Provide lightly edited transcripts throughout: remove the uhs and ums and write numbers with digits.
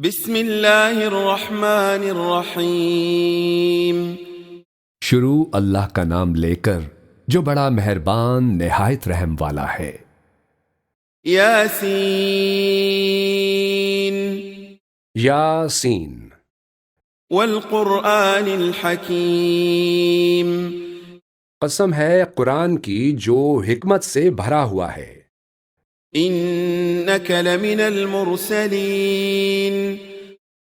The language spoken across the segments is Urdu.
بسم اللہ الرحمن الرحیم۔ شروع اللہ کا نام لے کر جو بڑا مہربان نہایت رحم والا ہے۔ یاسین یاسین والقرآن الحکیم۔ قسم ہے قرآن کی جو حکمت سے بھرا ہوا ہے۔ انک لمن المرسلین۔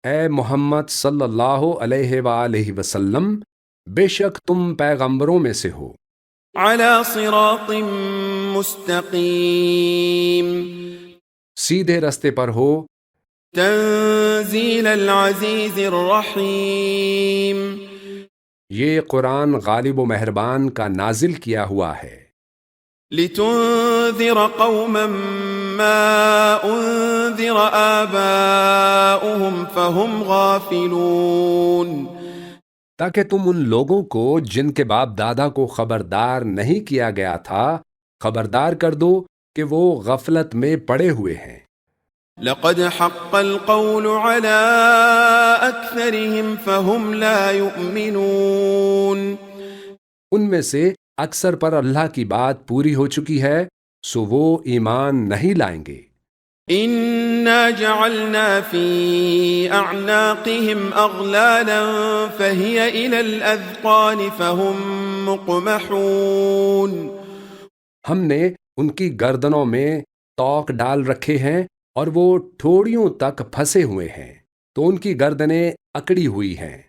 اے محمد صلی اللہ علیہ وآلہ وسلم، بے شک تم پیغمبروں میں سے ہو۔ علی صراط مستقیم۔ سیدھے رستے پر ہو۔ تنزیل العزیز الرحیم۔ یہ قرآن غالب و مہربان کا نازل کیا ہوا ہے۔ لتنذر قوما ما انذر آباؤهم فهم غافلون۔ تاکہ تم ان لوگوں کو جن کے باپ دادا کو خبردار نہیں کیا گیا تھا خبردار کر دو کہ وہ غفلت میں پڑے ہوئے ہیں۔ لقد حق القول على أكثرهم فهم لا يؤمنون۔ ان میں سے اکثر پر اللہ کی بات پوری ہو چکی ہے سو وہ ایمان نہیں لائیں گے۔ إنا جعلنا في أعناقهم أغلالا فهي إلى الأذقان فهم مقمحون۔ ہم نے ان کی گردنوں میں توق ڈال رکھے ہیں اور وہ ٹھوڑیوں تک پھنسے ہوئے ہیں تو ان کی گردنیں اکڑی ہوئی ہیں۔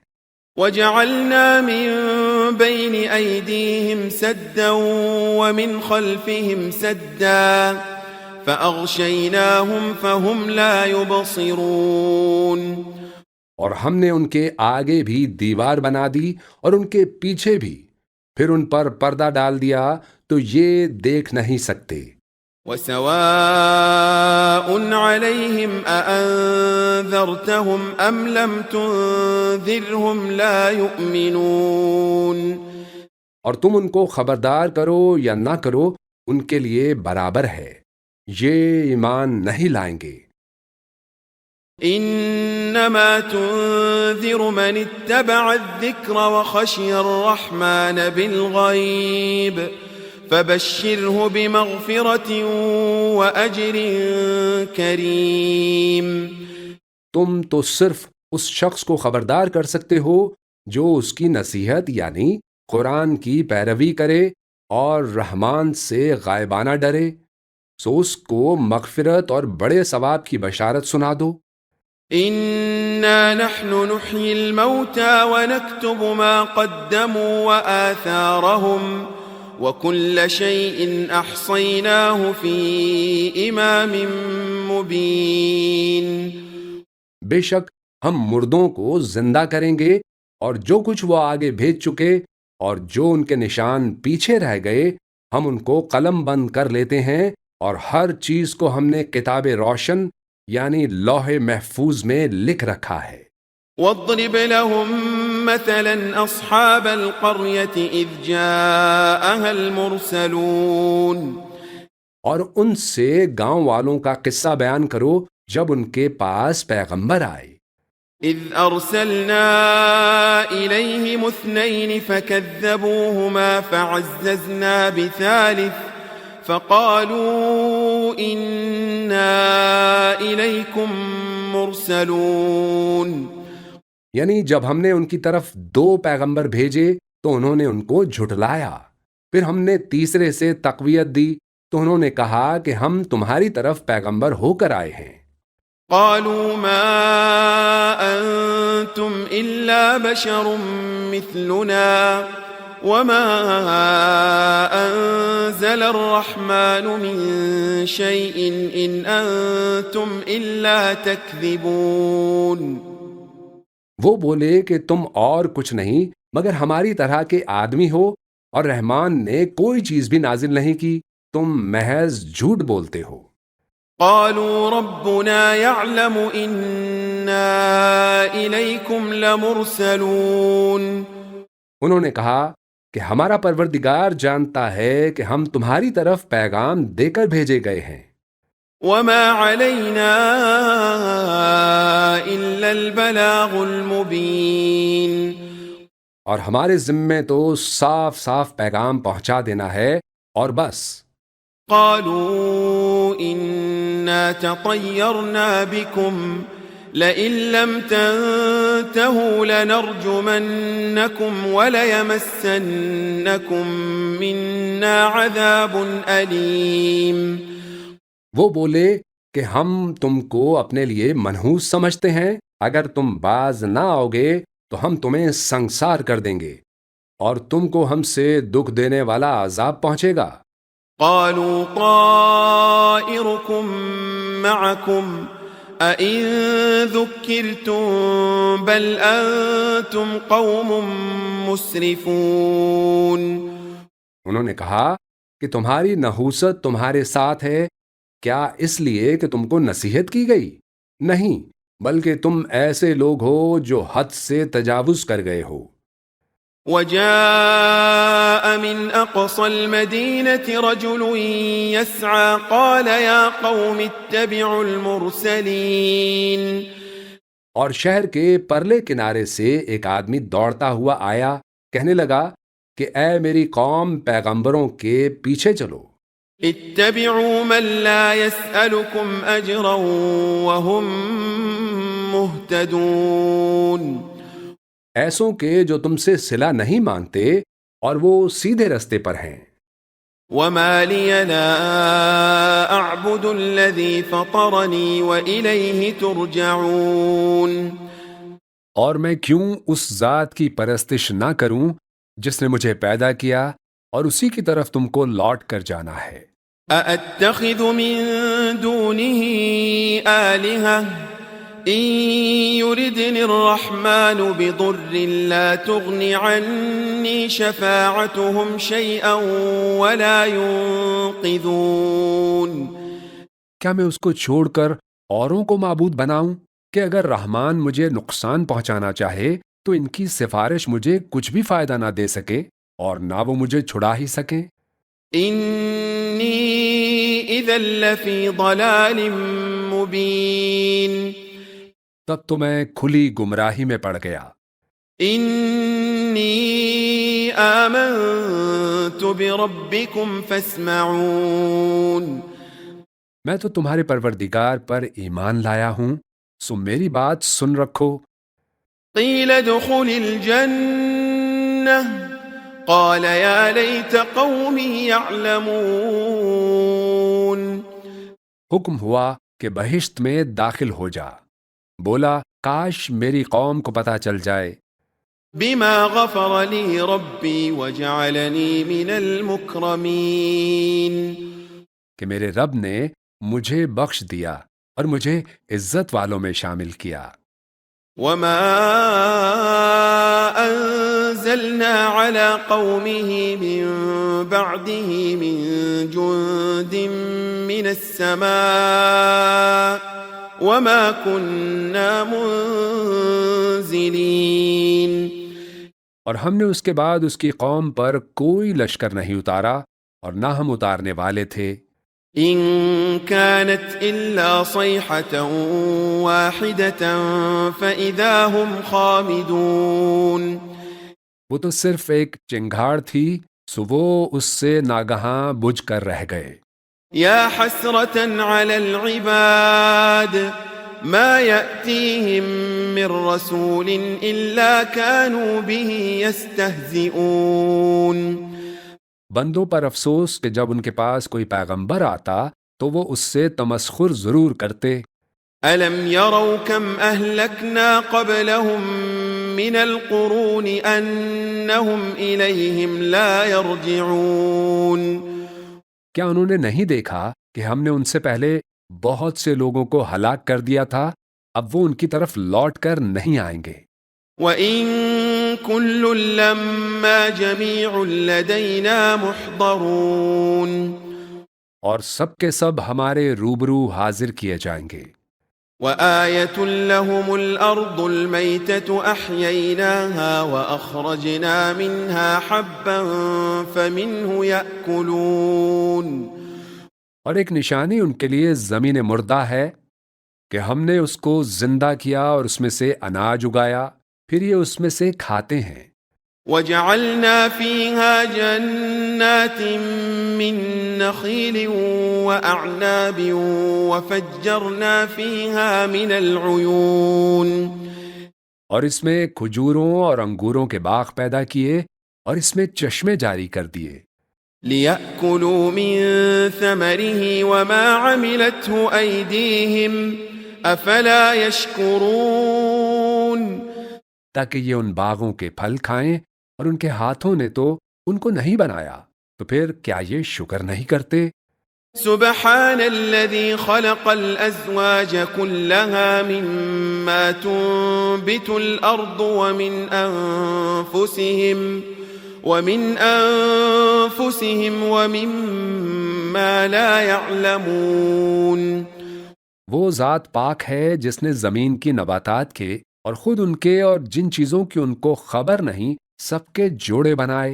وجعلنا من بين أيديهم سدا ومن خلفهم سدا فأغشيناهم فهم لا يبصرون۔ اور ہم نے ان کے آگے بھی دیوار بنا دی اور ان کے پیچھے بھی، پھر ان پر پردہ ڈال دیا تو یہ دیکھ نہیں سکتے۔ وسواء عليهم أأنذرتهم أم لم تنذرهم لا يؤمنون۔ اور تم ان کو خبردار کرو یا نہ کرو ان کے لیے برابر ہے، یہ ایمان نہیں لائیں گے۔ انما تنذر من اتبع الذکر وخشی الرحمن بالغیب فبشره بمغفرة وأجر کریم۔ تم تو صرف اس شخص کو خبردار کر سکتے ہو جو اس کی نصیحت یعنی قرآن کی پیروی کرے اور رحمان سے غائبانہ ڈرے، سو اس کو مغفرت اور بڑے ثواب کی بشارت سنا دو۔ انا نحن نحيي الموتى ونكتب ما قدموا وآثارهم وكل شيء احصيناه في امام مبين۔ بے شک ہم مردوں کو زندہ کریں گے اور جو کچھ وہ آگے بھیج چکے اور جو ان کے نشان پیچھے رہ گئے ہم ان کو قلم بند کر لیتے ہیں، اور ہر چیز کو ہم نے کتاب روشن یعنی لوح محفوظ میں لکھ رکھا ہے۔ واضرب لهم مثلا اصحاب القرية اذ جاءها المرسلون۔ اور ان سے گاؤں والوں کا قصہ بیان کرو جب ان کے پاس پیغمبر آئے۔ اذ ارسلنا اليهم اثنين فكذبوهما فعززنا بثالث فقالوا انا اليكم مرسلون۔ یعنی جب ہم نے ان کی طرف 2 پیغمبر بھیجے تو انہوں نے ان کو جھٹلایا، پھر ہم نے تیسرے سے تقویت دی تو انہوں نے کہا کہ ہم تمہاری طرف پیغمبر ہو کر آئے ہیں۔ قالوا ما انتم الا بشر مثلنا وما انزل الرحمن من شيء ان انتم الا تكذبون۔ وہ بولے کہ تم اور کچھ نہیں مگر ہماری طرح کے آدمی ہو اور رحمان نے کوئی چیز بھی نازل نہیں کی، تم محض جھوٹ بولتے ہو۔ قالوا ربنا يعلم انا اليكم لمرسلون۔ انہوں نے کہا کہ ہمارا پروردگار جانتا ہے کہ ہم تمہاری طرف پیغام دے کر بھیجے گئے ہیں۔ وما علينا إلا البلاغ المبين. اور ہمارے ذمے تو صاف صاف پیغام پہنچا دینا ہے اور بس. قالوا إنا تطيرنا بكم لئن لم تنتهوا لنرجمنكم وليمسنكم منا عذاب أليم. وہ بولے کہ ہم تم کو اپنے لیے منحوس سمجھتے ہیں، اگر تم باز نہ آؤ گے تو ہم تمہیں سنسار کر دیں گے اور تم کو ہم سے دکھ دینے والا عذاب پہنچے گا. قالوا طائركم معكم أئن ذكرتم بل أنتم قوم مسرفون. انہوں نے کہا کہ تمہاری نحوست تمہارے ساتھ ہے، کیا اس لیے کہ تم کو نصیحت کی گئی؟ نہیں، بلکہ تم ایسے لوگ ہو جو حد سے تجاوز کر گئے ہو. وجاء من أقصى المدينة رجل يسعى قال يا قوم اتبعوا المرسلين. اور شہر کے پرلے کنارے سے ایک آدمی دوڑتا ہوا آیا، کہنے لگا کہ اے میری قوم، پیغمبروں کے پیچھے چلو. اتبعوا من لا يسألكم أجرا وهم مهتدون. ایسوں کے جو تم سے صلہ نہیں مانگتے اور وہ سیدھے رستے پر ہیں. وما لي لا أعبد الذي فطرني وإليه ترجعون. اور میں کیوں اس ذات کی پرستش نہ کروں جس نے مجھے پیدا کیا اور اسی کی طرف تم کو لوٹ کر جانا ہے. أأتخذ من دونه آلهة إن يردني الرحمن بضر لا تغن عني شفاعتهم شيئا ولا ينقذون. کیا میں اس کو چھوڑ کر اوروں کو معبود بناؤں کہ اگر رحمان مجھے نقصان پہنچانا چاہے تو ان کی سفارش مجھے کچھ بھی فائدہ نہ دے سکے اور نہ وہ مجھے چھڑا ہی سکیں؟ إني إذا لفي ضلال مبين. تب تو میں کھلی گمراہی میں پڑ گیا. إني آمنت بربكم فاسمعون. میں تو تمہارے پروردگار پر ایمان لایا ہوں، سو میری بات سن رکھو. قيل ادخل الجنة قال يا ليت قومي يعلمون. حکم ہوا کہ بہشت میں داخل ہو جا. بولا کاش میری قوم کو پتہ چل جائے. بما غفر لي ربي وجعلني من المكرمين. کہ میرے رب نے مجھے بخش دیا اور مجھے عزت والوں میں شامل کیا. وما أنزلنا على قومه من بعده من جند من السماء وما كنا منزلين. اور ہم نے اس کے بعد اس کی قوم پر کوئی لشکر نہیں اتارا اور نہ ہم اتارنے والے تھے. إن كانت إلا صيحة واحدة فإذا هم خامدون. وہ تو صرف ایک چنگھاڑ تھی، سو وہ اس سے ناگہاں بجھ کر رہ گئے. يا حسرة على العباد ما يأتيهم من رسول إلا كانوا به يستهزئون. بندوں پر افسوس کہ جب ان کے پاس کوئی پیغمبر آتا تو وہ اس سے تمسخر ضرور کرتے. ألم يروا كم أهلكنا قبلهم من القرون أنهم إليهم لا يرجعون. کیا انہوں نے نہیں دیکھا کہ ہم نے ان سے پہلے بہت سے لوگوں کو ہلاک کر دیا تھا، اب وہ ان کی طرف لوٹ کر نہیں آئیں گے. وَإِن كُلٌّ لَّمَّا جَمِيعٌ لَّدَيْنَا مُحْضَرُونَ. اور سب کے سب ہمارے روبرو حاضر کیے جائیں گے. وَآيَةٌ لَّهُمُ الْأَرْضُ الْمَيْتَةُ أَحْيَيْنَاهَا وَأَخْرَجْنَا مِنْهَا حَبًّا فَمِنْهُ يَأْكُلُونَ. اور ایک نشانی ان کے لیے زمین مردہ ہے کہ ہم نے اس کو زندہ کیا اور اس میں سے اناج اگایا، پھر یہ اس میں سے کھاتے ہیں۔ وجعلنا فيها جنات من نخيل وأعناب وفجرنا فيها من العيون اور اس میں کھجوروں اور انگوروں کے باغ پیدا کیے اور اس میں چشمے جاری کر دیے، ليأكلوا من ثمره وما عملته أيديهم أفلا يشكرون تاکہ یہ ان باغوں کے پھل کھائیں، اور ان کے ہاتھوں نے تو ان کو نہیں بنایا، تو پھر کیا یہ شکر نہیں کرتے؟ سبحان الذي خلق الأزواج كلها مما تنبت الأرض ومن أنفسهم ومما لا يعلمون وہ ذات پاک ہے جس نے زمین کی نباتات کے اور خود ان کے اور جن چیزوں کی ان کو خبر نہیں سب کے جوڑے بنائے۔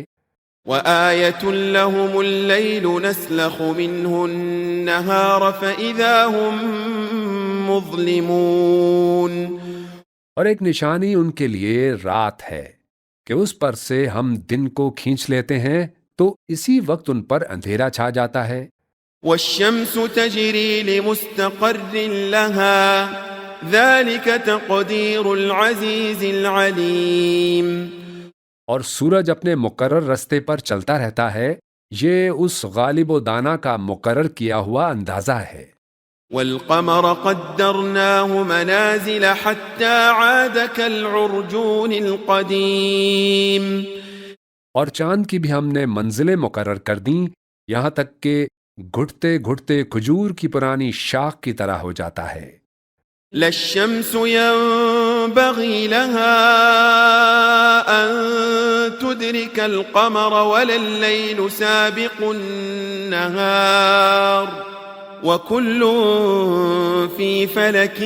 وآية لهم الليل نسلخ منه النهار فإذا هم مظلمون اور ایک نشانی ان کے لیے رات ہے کہ اس پر سے ہم دن کو کھینچ لیتے ہیں تو اسی وقت ان پر اندھیرا چھا جاتا ہے۔ والشمس تجري لمستقر لها ذلك تقدير العزيز العليم اور سورج اپنے مقرر رستے پر چلتا رہتا ہے، یہ اس غالب و دانا کا مقرر کیا ہوا اندازہ ہے۔ والقمر قدرناه منازل حتى عاد كالعرجون القديم اور چاند کی بھی ہم نے منزلیں مقرر کر دیں یہاں تک کہ گھٹتے گھٹتے کھجور کی پرانی شاخ کی طرح ہو جاتا ہے۔ لا الشمس ينبغي لها أن تدرك القمر ولا الليل سابق النهار وكل في فلك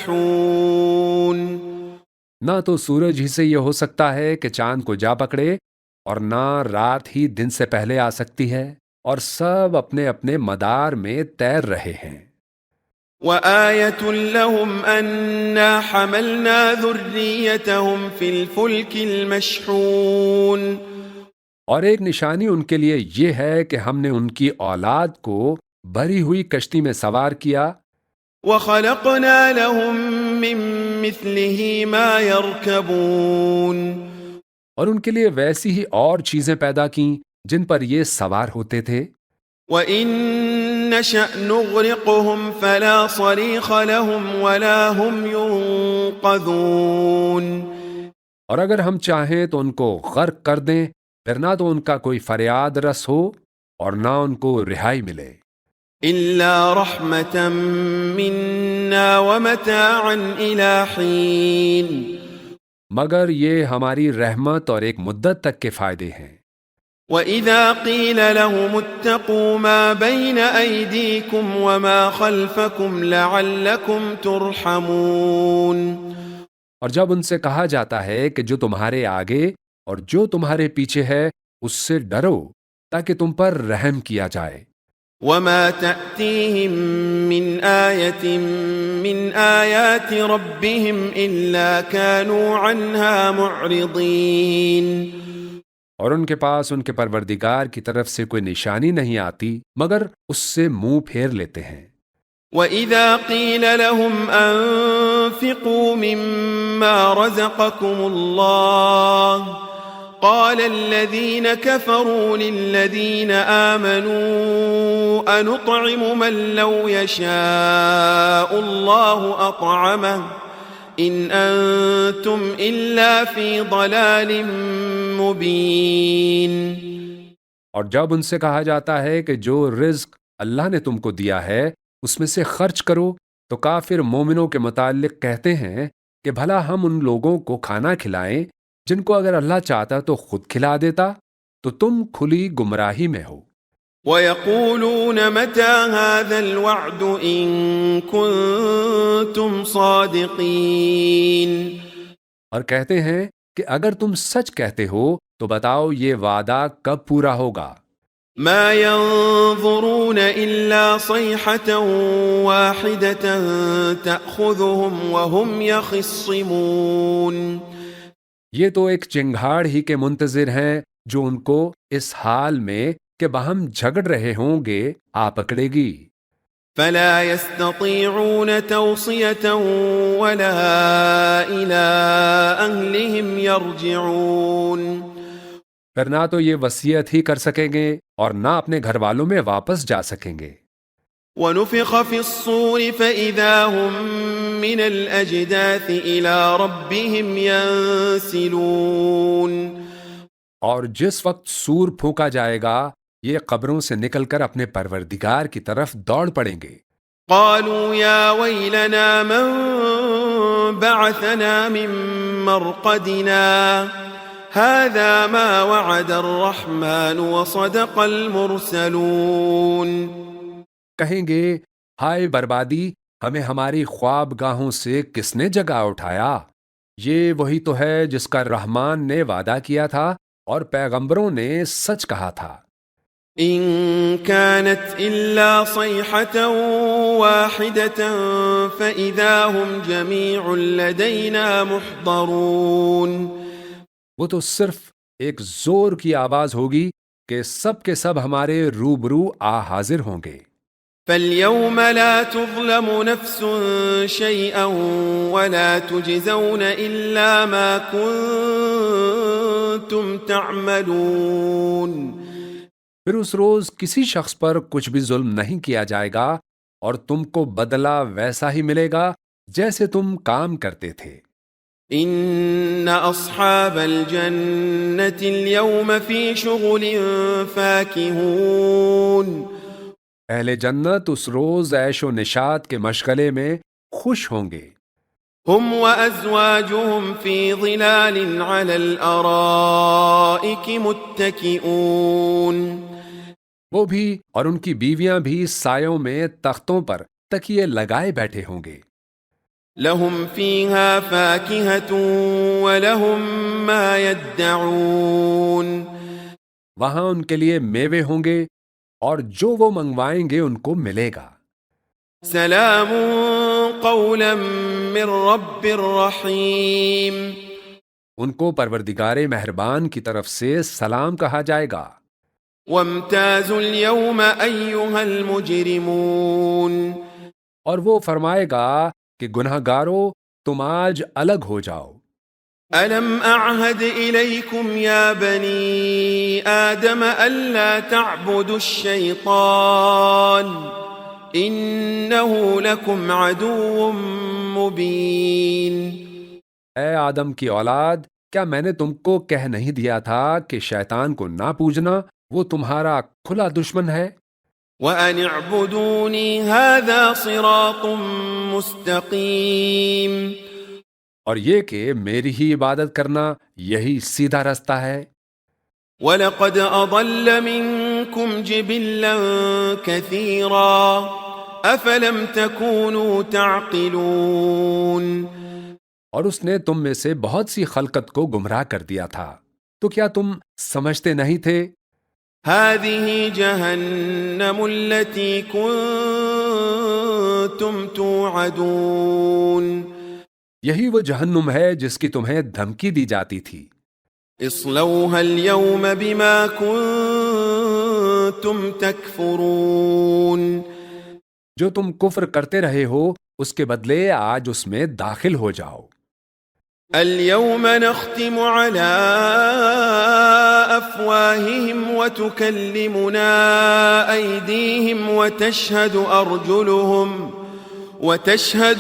يسبحون نہ تو سورج ہی سے یہ ہو سکتا ہے کہ چاند کو جا پکڑے، اور نہ رات ہی دن سے پہلے آ سکتی ہے، اور سب اپنے اپنے مدار میں تیر رہے ہیں۔ وآية لهم أنا حملنا ذريتهم في الفلك المشحون اور ایک نشانی ان کے لیے یہ ہے کہ ہم نے ان کی اولاد کو بھری ہوئی کشتی میں سوار کیا، وخلقنا لهم من مثله ما يركبون اور ان کے لیے ویسی ہی اور چیزیں پیدا کیں جن پر یہ سوار ہوتے تھے۔ وَإِن نَّشَأْ نُغْرِقْهُمْ فَلَا صَرِيخَ لَهُمْ وَلَا هُمْ يُنقَذُونَ اور اگر ہم چاہیں تو ان کو غرق کر دیں، پھر نہ تو ان کا کوئی فریاد رس ہو اور نہ ان کو رہائی ملے۔ إِلَّا رَحْمَةً مِنَّا وَمَتَاعًا إِلَى حِينٍ مگر یہ ہماری رحمت اور ایک مدت تک کے فائدے ہیں۔ وَإِذَا قِيلَ لَهُمُ اتَّقُوا مَا بَيْنَ أَيْدِيكُمْ وَمَا خَلْفَكُمْ لَعَلَّكُمْ تُرْحَمُونَ اور جب ان سے کہا جاتا ہے کہ جو تمہارے آگے اور جو تمہارے پیچھے ہے اس سے ڈرو تاکہ تم پر رحم کیا جائے۔ وَمَا تَأْتِيهِم مِّنْ آيَةٍ مِّنْ آيَاتِ رَبِّهِمْ إِلَّا كَانُوا عَنْهَا مُعْرِضِينَ اور ان کے پاس ان کے پروردگار کی طرف سے کوئی نشانی نہیں آتی مگر اس سے منہ پھیر لیتے ہیں۔ وَإِذَا قِيلَ لَهُمْ أَنفِقُوا مِمَّا رَزَقَكُمُ اللَّهُ قَالَ الَّذِينَ كَفَرُوا لِلَّذِينَ آمَنُوا أَنُطْعِمُ مَن لَّوْ يَشَاءُ اللَّهُ أَطْعَمَهُ إِنْ أَنتُمْ إِلَّا فِي ضَلَالٍ مُبِينٍ اور جب ان سے کہا جاتا ہے کہ جو رزق اللہ نے تم کو دیا ہے اس میں سے خرچ کرو، تو کافر مومنوں کے متعلق کہتے ہیں کہ بھلا ہم ان لوگوں کو کھانا کھلائیں جن کو اگر اللہ چاہتا تو خود کھلا دیتا، تو تم کھلی گمراہی میں ہو۔ وَيَقُولُونَ مَتَى هَذَا الْوَعْدُ إِن كُنتُمْ صَادِقِينَ اور کہتے ہیں کہ اگر تم سچ کہتے ہو تو بتاؤ یہ وعدہ کب پورا ہوگا۔ ما ينظرون إلا صيحة واحدة تأخذهم وهم يخصمون یہ تو ایک چنگھاڑ ہی کے منتظر ہیں جو ان کو اس حال میں کہ باہم جھگڑ رہے ہوں گے آ پکڑے گی. فلا يستطيعون توصية ولا إلى أهلهم يرجعون پھر نہ تو یہ وصیت ہی کر سکیں گے اور نہ اپنے گھر والوں میں واپس جا سکیں گے. ونفخ في الصور فإذا هم من الأجداث إلى ربهم ينسلون اور جس وقت سور پھونکا جائے گا یہ قبروں سے نکل کر اپنے پروردگار کی طرف دوڑ پڑیں گے. قالوا يا ويلنا من بعثنا من مرقدنا هذا ما وعد الرحمن وصدق المرسلون کہیں گے ہائے بربادی، ہمیں ہماری خواب گاہوں سے کس نے جگا اٹھایا؟ یہ وہی تو ہے جس کا رحمان نے وعدہ کیا تھا اور پیغمبروں نے سچ کہا تھا. إن كانت إلا صيحة واحدة فإذا هم جميع لدينا محضرون وہ تو صرف ایک زور کی آواز ہوگی کہ سب کے سب ہمارے روبرو آ حاضر ہوں گے. فاليوم لا تظلم نفس شيئا ولا تجزون إلا ما كنتم تعملون پھر اس روز کسی شخص پر کچھ بھی ظلم نہیں کیا جائے گا اور تم کو بدلہ ویسا ہی ملے گا جیسے تم کام کرتے تھے. إن أصحاب الجنة اليوم في شغل فاكهون اہل جنت اس روز عیش و نشاط کے مشغلے میں خوش ہوں گے. هم وأزواجهم في ظلال على الأرائك متكئون وہ بھی اور ان کی بیویاں بھی سایوں میں تختوں پر تکیے لگائے بیٹھے ہوں گے. لهم فيها فاكهة ولهم ما يدعون وہاں ان کے لیے میوے ہوں گے اور جو وہ منگوائیں گے ان کو ملے گا. سلام قولا من رب رحیم ان کو پروردگار مہربان کی طرف سے سلام کہا جائے گا. وامتازوا اليوم أيها المجرمون اور وہ فرمائے گا کہ گناہ گارو تم آج الگ ہو جاؤ. ألم أعهد إليكم يا بني آدم ألا تعبدوا الشيطان إنه لكم عدو مبين اے آدم کی اولاد، کیا میں نے تم کو کہہ نہیں دیا تھا کہ شیطان کو نہ پوجنا، وہ تمہارا کھلا دشمن ہے؟ وَأَنِ اعْبُدُونِي هَذَا صِرَاطٌ مُسْتَقِيمٌ اور یہ کہ میری ہی عبادت کرنا یہی سیدھا رستہ ہے. وَلَقَدْ أَضَلَّ مِنكُمْ جِبِلًّا كَثِيرًا أَفَلَمْ تَكُونُوا تَعْقِلُونَ اور اس نے تم میں سے بہت سی خلقت کو گمراہ کر دیا تھا، تو کیا تم سمجھتے نہیں تھے؟ هَذِهِ جَهَنَّمُ الَّتِي كُنتُمْ تُوعَدُونَ یہی وہ جہنم ہے جس کی تمہیں دھمکی دی جاتی تھی. اصلوها اليوم بما كنتم تكفرون جو تم کفر کرتے رہے ہو اس کے بدلے آج اس میں داخل ہو جاؤ. اليوم نختم على أفواههم وتكلمنا أيديهم وتشهد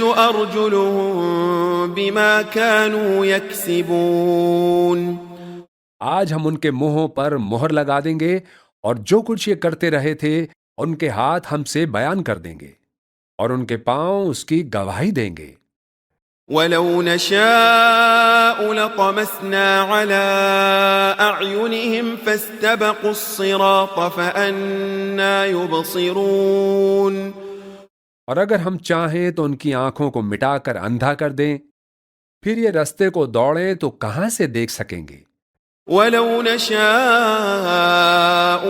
أرجلهم بما كانوا يكسبون آج ہم ان کے منہوں پر مہر لگا دیں گے اور جو کچھ یہ کرتے رہے تھے ان کے ہاتھ ہم سے بیان کر دیں گے اور ان کے پاؤں اس کی گواہی دیں گے. وَلَوْ نَشَاءُ لَطَمَسْنَا عَلَىٰ أَعْيُنِهِمْ فَاسْتَبَقُوا الصِّرَاطَ فَأَنَّىٰ يُبْصِرُونَ اور اگر ہم چاہیں تو ان کی آنکھوں کو مٹا کر اندھا کر دیں، پھر یہ رستے کو دوڑیں تو کہاں سے دیکھ سکیں گے؟ ولو نشاء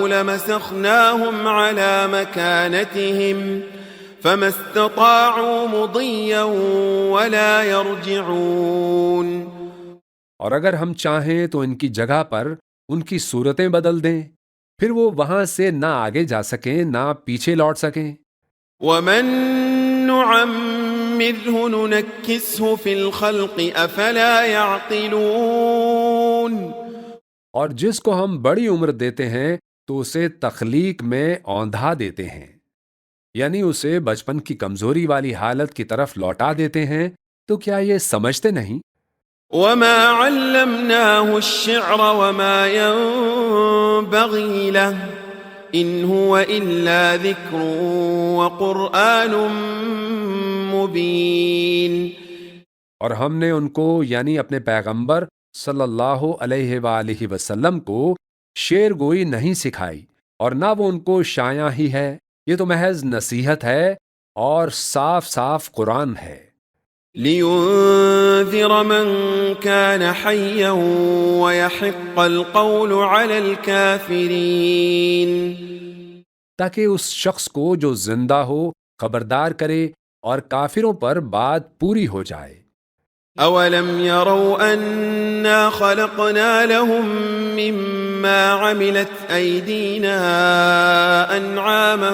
لمسخناهم على مكانتهم فما استطاعوا مضيا ولا يرجعون. اور اگر ہم چاہیں تو ان کی جگہ پر ان کی صورتیں بدل دیں، پھر وہ وہاں سے نہ آگے جا سکیں نہ پیچھے لوٹ سکیں. ومن نعمره ننكسه في الخلق افلا يعقلون. اور جس کو ہم بڑی عمر دیتے ہیں تو اسے تخلیق میں اوندھا دیتے ہیں، یعنی اسے بچپن کی کمزوری والی حالت کی طرف لوٹا دیتے ہیں. تو کیا یہ سمجھتے نہیں؟ وما علمناه الشعر وما ينبغي له ان هو الا ذكر وقرآن مبين. اور ہم نے ان کو یعنی اپنے پیغمبر صلی اللہ علیہ وآلہ وسلم کو شعر گوئی نہیں سکھائی، اور نہ وہ ان کو شایع ہی ہے، یہ تو محض نصیحت ہے اور صاف صاف قرآن ہے. لينذر من كان حيا ويحق القول على الكافرين. تاکہ اس شخص کو جو زندہ ہو خبردار کرے اور کافروں پر بات پوری ہو جائے. اولم يروا انا خلقنا لهم مما عملت ايدينا انعاما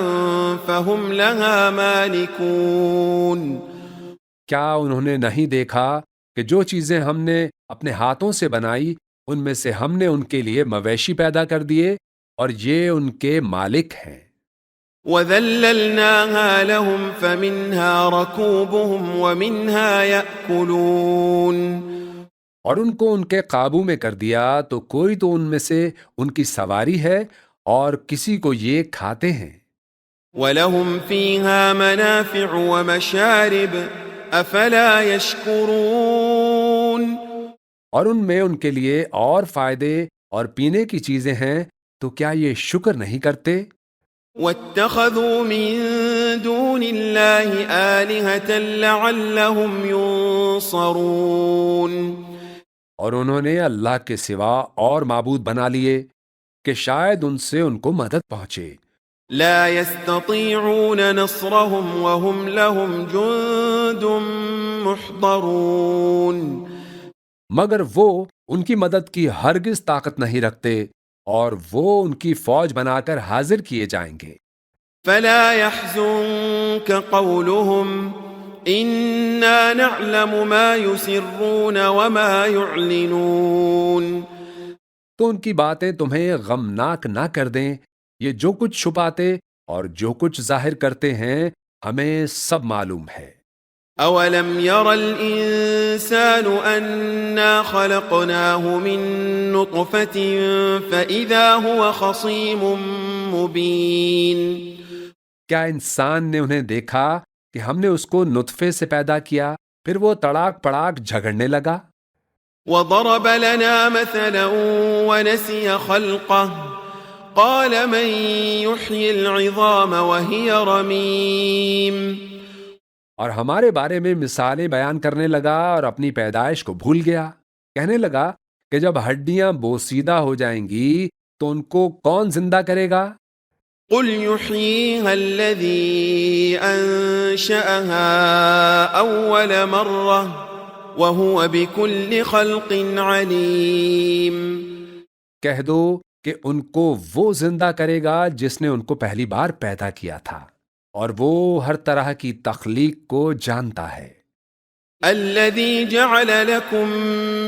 فهم لها مالكون. کیا انہوں نے نہیں دیکھا کہ جو چیزیں ہم نے اپنے ہاتھوں سے بنائی ان میں سے ہم نے ان کے لیے مویشی پیدا کر دیے اور یہ ان کے مالک ہیں. وَذَلَّلْنَاهَا لَهُمْ فَمِنْهَا رَكُوبُهُمْ وَمِنْهَا يَأْكُلُونَ. اور ان کو ان کے قابو میں کر دیا تو کوئی تو ان میں سے ان کی سواری ہے اور کسی کو یہ کھاتے ہیں. وَلَهُمْ فِيهَا مَنَافِعُ وَمَشَارِبُ أَفَلَا يَشْكُرُونَ. اور ان میں ان کے لیے اور فائدے اور پینے کی چیزیں ہیں تو کیا یہ شکر نہیں کرتے؟ وَاتَّخَذُوا مِن دُونِ اللَّهِ آلِهَةً لَعَلَّهُمْ يُنصَرُونَ. اور انہوں نے اللہ کے سوا اور معبود بنا لیے کہ شاید ان سے ان کو مدد پہنچے. لا يستطيعون نصرهم وهم لهم جند محضرون. مگر وہ ان کی مدد کی ہرگز طاقت نہیں رکھتے اور وہ ان کی فوج بنا کر حاضر کیے جائیں گے. فلا يحزنك قولهم إنا نعلم ما يسرون وما يعلنون. تو ان کی باتیں تمہیں غمناک نہ کر دیں، یہ جو کچھ چھپاتے اور جو کچھ ظاہر کرتے ہیں ہمیں سب معلوم ہے. أولم ير الإنسان أنا خلقناه من نطفة فإذا هو خصيم مبين. کیا انسان نے انہیں دیکھا کہ ہم نے اس کو نطفے سے پیدا کیا پھر وہ تڑاک پڑاک جھگڑنے لگا. وضرب لنا مثلا ونسي خلقه قال من يحيي العظام وهي رميم. اور ہمارے بارے میں مثالیں بیان کرنے لگا اور اپنی پیدائش کو بھول گیا. کہنے لگا کہ جب ہڈیاں بوسیدہ ہو جائیں گی تو ان کو کون زندہ کرے گا؟ قل يحييها الذي أنشأها أول مرة وهو بكل خلق عليم. کہہ دو کہ ان کو وہ زندہ کرے گا جس نے ان کو پہلی بار پیدا کیا تھا اور وہ ہر طرح کی تخلیق کو جانتا ہے. الذي جعل لكم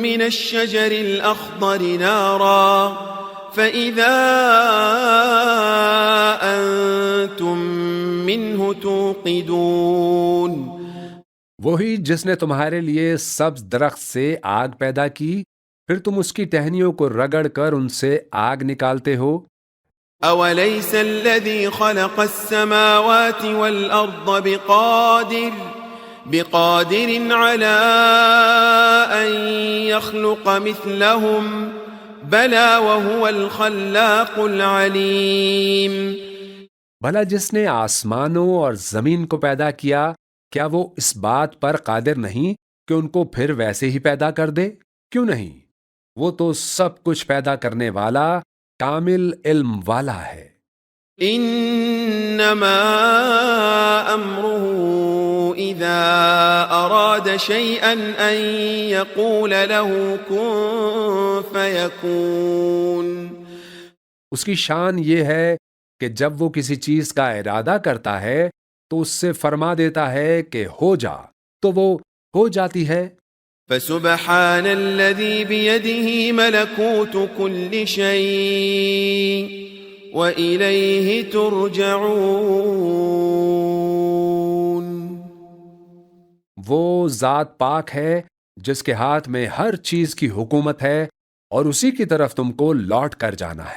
من الشجر الأخضر نارا فإذا أنتم منه توقدون. وہی جس نے تمہارے لیے سبز درخت سے آگ پیدا کی پھر تم اس کی ٹہنیوں کو رگڑ کر ان سے آگ نکالتے ہو. أوليس الذي خلق السماوات والأرض بقادر على أن يخلق مثلهم بلى وهو الخلاق العليم. بھلا جس نے آسمانوں اور زمین کو پیدا کیا کیا وہ اس بات پر قادر نہیں کہ ان کو پھر ویسے ہی پیدا کر دے؟ کیوں نہیں؟ وہ تو سب کچھ پیدا کرنے والا کامل علم والا ہے. انما امره اذا اراد شيئا ان يقول له كن فيكون. اس کی شان یہ ہے کہ جب وہ کسی چیز کا ارادہ کرتا ہے تو اس سے فرما دیتا ہے کہ ہو جا، تو وہ ہو جاتی ہے. فسبحان الذي بيده ملكوت كل شيء وإليه ترجعون. وہ ذات پاک ہے جس کے ہاتھ میں ہر چیز کی حکومت ہے اور اسی کی طرف تم کو لوٹ کر جانا ہے.